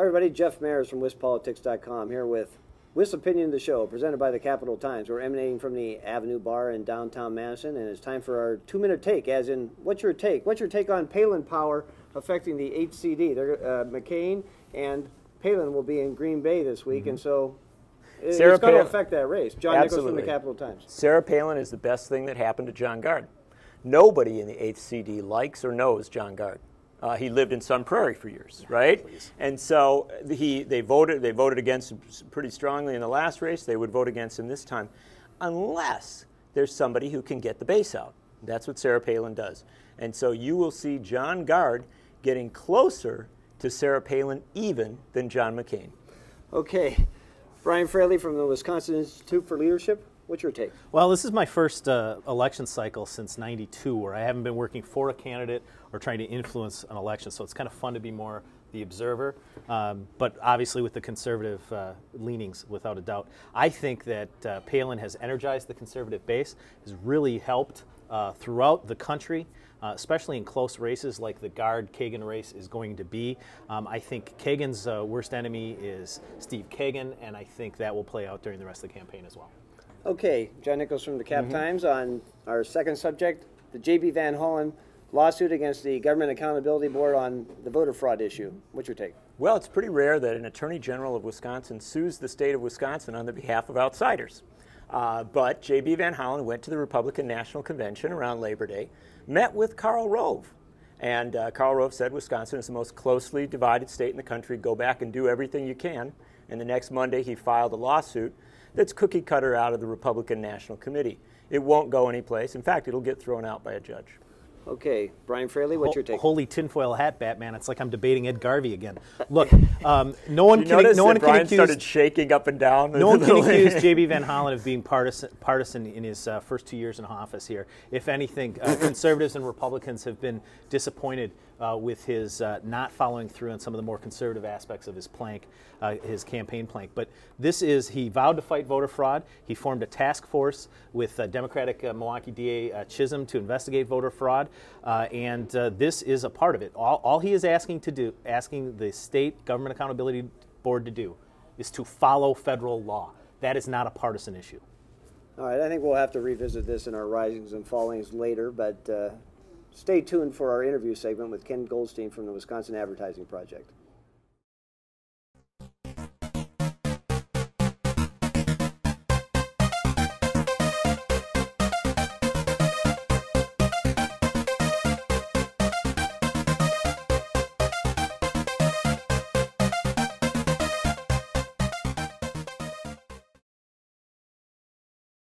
everybody, Jeff Mayers from WisPolitics.com here with Wis Opinion of the Show, presented by the Capital Times. We're emanating from the Avenue Bar in downtown Madison, and it's time for our 2-minute take, as in, what's your take? What's your take on Palin power affecting the HCD? McCain and Palin will be in Green Bay this week, and so it's going to affect that race. John Nichols from the Capital Times. Sarah Palin is the best thing that happened to Kagen-Gard. Nobody in the HCD likes or knows Kagen-Gard. He lived in Sun Prairie for years, right? And so they voted against him pretty strongly in the last race. They would vote against him this time, unless there's somebody who can get the base out. That's what Sarah Palin does. And so you will see Kagen-Gard getting closer to Sarah Palin even than John McCain. Okay. Brian Fraley from the Wisconsin Institute for Leadership. What's your take? Well, this is my first election cycle since '92 where I haven't been working for a candidate or trying to influence an election, so it's kind of fun to be more the observer, but obviously with the conservative leanings, without a doubt. I think that Palin has energized the conservative base, has really helped throughout the country, especially in close races like the Gard-Kagan race is going to be. I think Kagan's worst enemy is Steve Kagan, and I think that will play out during the rest of the campaign as well. Okay, John Nichols from the Cap Times on our second subject, the JB Hollen lawsuit against the Government Accountability Board on the voter fraud issue. What's your take? Well, it's pretty rare that an Attorney General of Wisconsin sues the state of Wisconsin on the behalf of outsiders. But JB Hollen went to the Republican National Convention around Labor Day, met with Karl Rove. And Karl Rove said Wisconsin is the most closely divided state in the country. Go back and do everything you can. And the next Monday he filed a lawsuit that's cookie cutter out of the Republican National Committee. It won't go anyplace. In fact, it'll get thrown out by a judge. Okay, Brian Fraley, what's your take? Holy tinfoil hat, Batman! It's like I'm debating Ed Garvey again. Look, no one can Brian accuse. Started shaking up and down. No one can accuse JB Hollen of being partisan in his first 2 years in office here. If anything, conservatives and Republicans have been disappointed with his not following through on some of the more conservative aspects of his plank, his campaign plank. But he vowed to fight voter fraud. He formed a task force with Democratic Milwaukee DA Chisholm to investigate voter fraud, and this is a part of it. All he is asking the State Government Accountability Board to do is to follow federal law. That is not a partisan issue. All right, I think we'll have to revisit this in our risings and fallings later, but stay tuned for our interview segment with Ken Goldstein from the Wisconsin Advertising Project.